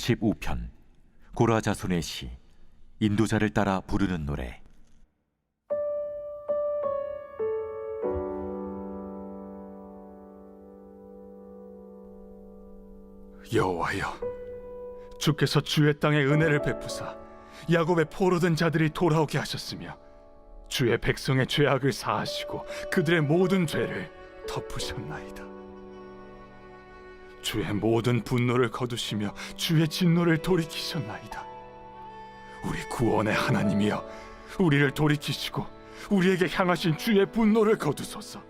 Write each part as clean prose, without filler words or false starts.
85편 고라 자손의 시. 인도자를 따라 부르는 노래. 여호와여, 주께서 주의 땅에 은혜를 베푸사 야곱의 포로된 자들이 돌아오게 하셨으며 주의 백성의 죄악을 사하시고 그들의 모든 죄를 덮으셨나이다. 주의 모든 분노를 거두시며 주의 진노를 돌이키셨나이다. 우리 구원의 하나님이여, 우리를 돌이키시고 우리에게 향하신 주의 분노를 거두소서.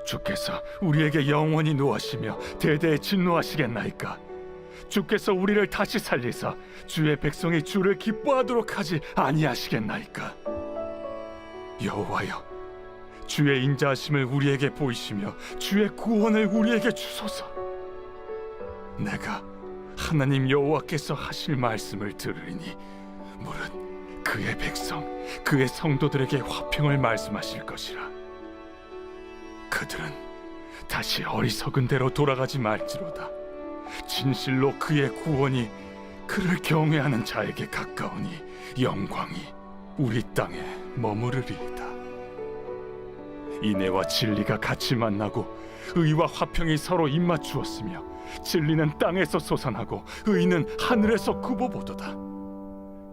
주께서 우리에게 영원히 노하시며 대대에 진노하시겠나이까? 주께서 우리를 다시 살리사 주의 백성이 주를 기뻐하도록 하지 아니하시겠나이까? 여호와여, 주의 인자하심을 우리에게 보이시며 주의 구원을 우리에게 주소서. 내가 하나님 여호와께서 하실 말씀을 들으리니 무릇 그의 백성, 그의 성도들에게 화평을 말씀하실 것이라. 그들은 다시 어리석은 대로 돌아가지 말지로다. 진실로 그의 구원이 그를 경외하는 자에게 가까우니 영광이 우리 땅에 머무르리이다. 인애와 진리가 같이 만나고 의와 화평이 서로 입맞추었으며 진리는 땅에서 솟아나고 의는 하늘에서 굽어보도다.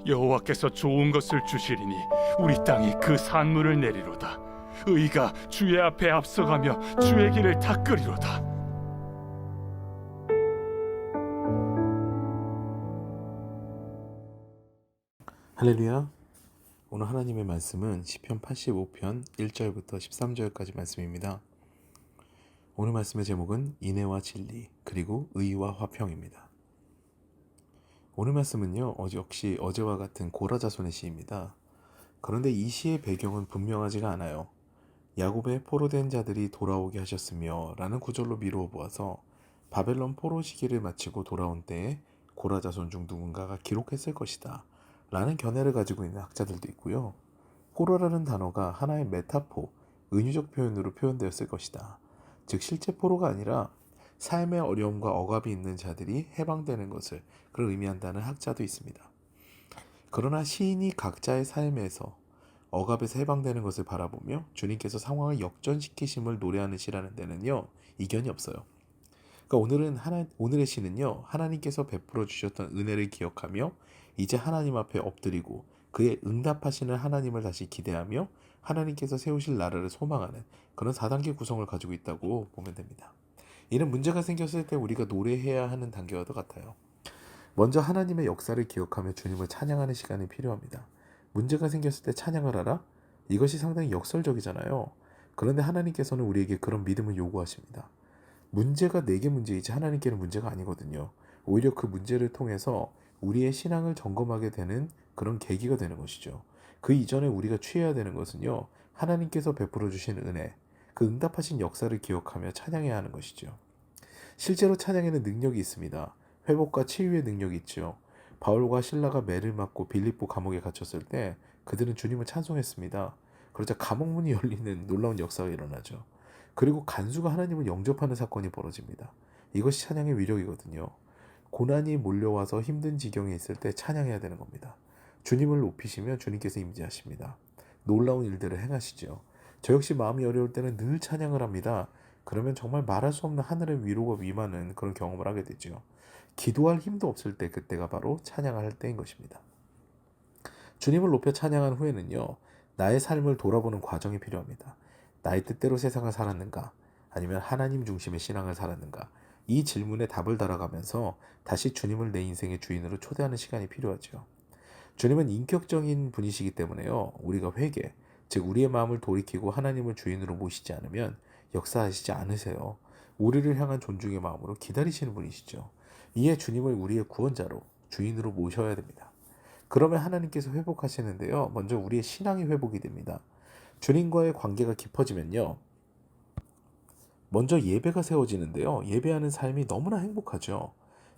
여호와께서 좋은 것을 주시리니 우리 땅이 그 산물을 내리로다. 의가 주의 앞에 앞서가며 주의 길을 닦으리로다. 할렐루야. 오늘 하나님의 말씀은 시편 85편 1절부터 13절까지 말씀입니다. 오늘 말씀의 제목은 인애와 진리 그리고 의와 화평입니다. 오늘 말씀은요, 역시 어제와 같은 고라 자손의 시입니다. 그런데 이 시의 배경은 분명하지가 않아요. 야곱의 포로된 자들이 돌아오게 하셨으며 라는 구절로 미루어 보아서 바벨론 포로 시기를 마치고 돌아온 때에 고라 자손 중 누군가가 기록했을 것이다 라는 견해를 가지고 있는 학자들도 있고요. 포로라는 단어가 하나의 메타포, 은유적 표현으로 표현되었을 것이다. 즉 실제 포로가 아니라 삶의 어려움과 억압이 있는 자들이 해방되는 것을 그걸 의미한다는 학자도 있습니다. 그러나 시인이 각자의 삶에서 억압에서 해방되는 것을 바라보며 주님께서 상황을 역전시키심을 노래하는 시라는 데는요, 이견이 없어요. 그러니까 오늘의 시는요, 하나님께서 베풀어 주셨던 은혜를 기억하며 이제 하나님 앞에 엎드리고 그의 응답하시는 하나님을 다시 기대하며 하나님께서 세우실 나라를 소망하는 그런 4단계 구성을 가지고 있다고 보면 됩니다. 이런 문제가 생겼을 때 우리가 노래해야 하는 단계와도 같아요. 먼저 하나님의 역사를 기억하며 주님을 찬양하는 시간이 필요합니다. 문제가 생겼을 때 찬양을 하라? 이것이 상당히 역설적이잖아요. 그런데 하나님께서는 우리에게 그런 믿음을 요구하십니다. 문제가 내게 문제이지 하나님께는 문제가 아니거든요. 오히려 그 문제를 통해서 우리의 신앙을 점검하게 되는 그런 계기가 되는 것이죠. 그 이전에 우리가 취해야 되는 것은요, 하나님께서 베풀어 주신 은혜, 그 응답하신 역사를 기억하며 찬양해야 하는 것이죠. 실제로 찬양에는 능력이 있습니다. 회복과 치유의 능력이 있죠. 바울과 실라가 매를 맞고 빌립보 감옥에 갇혔을 때 그들은 주님을 찬송했습니다. 그러자 감옥문이 열리는 놀라운 역사가 일어나죠. 그리고 간수가 하나님을 영접하는 사건이 벌어집니다. 이것이 찬양의 위력이거든요. 고난이 몰려와서 힘든 지경에 있을 때 찬양해야 되는 겁니다. 주님을 높이시면 주님께서 임재하십니다. 놀라운 일들을 행하시죠. 저 역시 마음이 어려울 때는 늘 찬양을 합니다. 그러면 정말 말할 수 없는 하늘의 위로가 임하는 그런 경험을 하게 되죠. 기도할 힘도 없을 때 그때가 바로 찬양할 때인 것입니다. 주님을 높여 찬양한 후에는요, 나의 삶을 돌아보는 과정이 필요합니다. 나의 뜻대로 세상을 살았는가? 아니면 하나님 중심의 신앙을 살았는가? 이 질문에 답을 달아가면서 다시 주님을 내 인생의 주인으로 초대하는 시간이 필요하죠. 주님은 인격적인 분이시기 때문에요, 우리가 회개, 즉 우리의 마음을 돌이키고 하나님을 주인으로 모시지 않으면 역사하시지 않으세요. 우리를 향한 존중의 마음으로 기다리시는 분이시죠. 이에 주님을 우리의 구원자로, 주인으로 모셔야 됩니다. 그러면 하나님께서 회복하시는데요, 먼저 우리의 신앙이 회복이 됩니다. 주님과의 관계가 깊어지면요, 먼저 예배가 세워지는데요, 예배하는 삶이 너무나 행복하죠.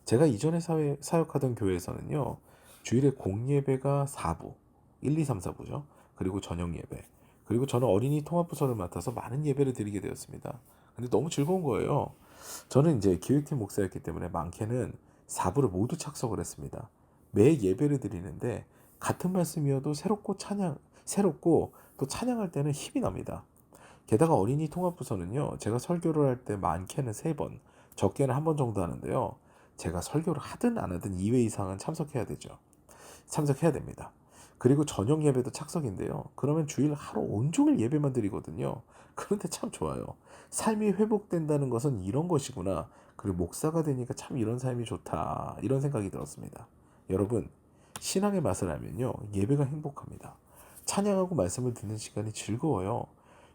제가 이전에 사역하던 교회에서는요, 주일에 공예배가 4부, 1, 2, 3, 4부죠. 그리고 저녁 예배, 그리고 저는 어린이 통합부서를 맡아서 많은 예배를 드리게 되었습니다. 근데 너무 즐거운 거예요. 저는 이제 기획팀 목사였기 때문에 많게는 4부를 모두 착석을 했습니다. 매 예배를 드리는데 같은 말씀이어도 새롭고 또 찬양할 때는 힘이 납니다. 게다가 어린이 통합부서는요, 제가 설교를 할 때 많게는 3번, 적게는 1번 정도 하는데요. 제가 설교를 하든 안 하든 2회 이상은 참석해야 됩니다. 그리고 저녁 예배도 착석인데요. 그러면 주일 하루 온종일 예배만 드리거든요. 그런데 참 좋아요. 삶이 회복된다는 것은 이런 것이구나. 그리고 목사가 되니까 참 이런 삶이 좋다. 이런 생각이 들었습니다. 여러분, 신앙의 맛을 알면요, 예배가 행복합니다. 찬양하고 말씀을 듣는 시간이 즐거워요.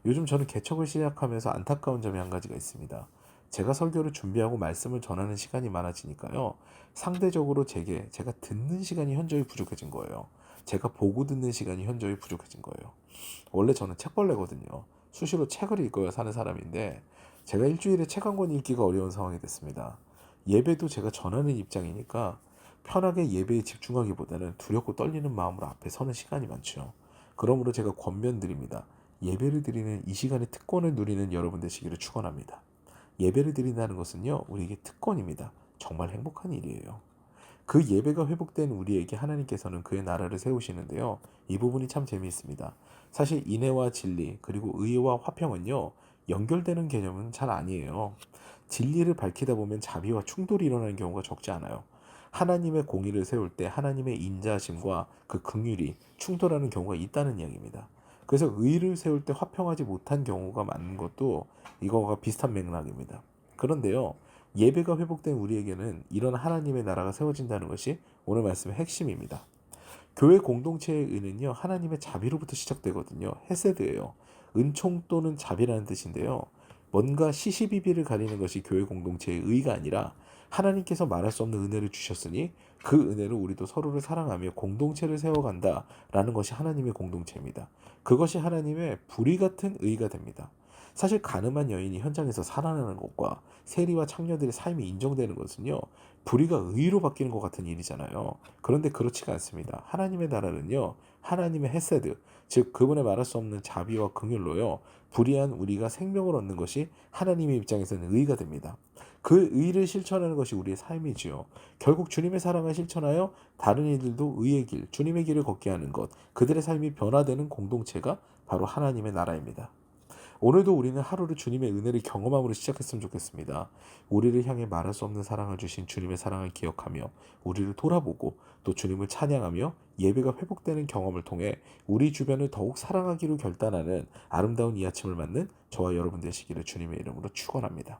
요즘 저는 개척을 시작하면서 안타까운 점이 한 가지가 있습니다. 제가 설교를 준비하고 말씀을 전하는 시간이 많아지니까요, 상대적으로 제가 듣는 시간이 현저히 부족해진 거예요. 제가 보고 듣는 시간이 현저히 부족해진 거예요. 원래 저는 책벌레거든요. 수시로 책을 읽어야 사는 사람인데 제가 일주일에 책 한 권 읽기가 어려운 상황이 됐습니다. 예배도 제가 전하는 입장이니까 편하게 예배에 집중하기보다는 두렵고 떨리는 마음으로 앞에 서는 시간이 많죠. 그러므로 제가 권면드립니다. 예배를 드리는 이 시간의 특권을 누리는 여러분 되시기를 축원합니다. 예배를 드린다는 것은요, 우리에게 특권입니다. 정말 행복한 일이에요. 그 예배가 회복된 우리에게 하나님께서는 그의 나라를 세우시는데요. 이 부분이 참 재미있습니다. 사실 인애와 진리 그리고 의와 화평은요, 연결되는 개념은 잘 아니에요. 진리를 밝히다 보면 자비와 충돌이 일어나는 경우가 적지 않아요. 하나님의 공의를 세울 때 하나님의 인자하심과 그 긍휼이 충돌하는 경우가 있다는 이야기입니다. 그래서 의를 세울 때 화평하지 못한 경우가 많은 것도 이거와 비슷한 맥락입니다. 그런데요, 예배가 회복된 우리에게는 이런 하나님의 나라가 세워진다는 것이 오늘 말씀의 핵심입니다. 교회 공동체의 의는요, 하나님의 자비로부터 시작되거든요. 헤세드예요. 은총 또는 자비라는 뜻인데요. 뭔가 시시비비를 가리는 것이 교회 공동체의 의가 아니라 하나님께서 말할 수 없는 은혜를 주셨으니 그 은혜로 우리도 서로를 사랑하며 공동체를 세워간다라는 것이 하나님의 공동체입니다. 그것이 하나님의 불의 같은 의가 됩니다. 사실 가늠한 여인이 현장에서 살아나는 것과 세리와 창녀들의 삶이 인정되는 것은요, 불의가 의로 바뀌는 것 같은 일이잖아요. 그런데 그렇지가 않습니다. 하나님의 나라는요, 하나님의 헤세드, 즉 그분의 말할 수 없는 자비와 긍휼로요, 불의한 우리가 생명을 얻는 것이 하나님의 입장에서는 의가 됩니다. 그 의를 실천하는 것이 우리의 삶이지요. 결국 주님의 사랑을 실천하여 다른 이들도 의의 길, 주님의 길을 걷게 하는 것, 그들의 삶이 변화되는 공동체가 바로 하나님의 나라입니다. 오늘도 우리는 하루를 주님의 은혜를 경험함으로 시작했으면 좋겠습니다. 우리를 향해 말할 수 없는 사랑을 주신 주님의 사랑을 기억하며 우리를 돌아보고 또 주님을 찬양하며 예배가 회복되는 경험을 통해 우리 주변을 더욱 사랑하기로 결단하는 아름다운 이 아침을 맞는 저와 여러분 되시기를 주님의 이름으로 축원합니다.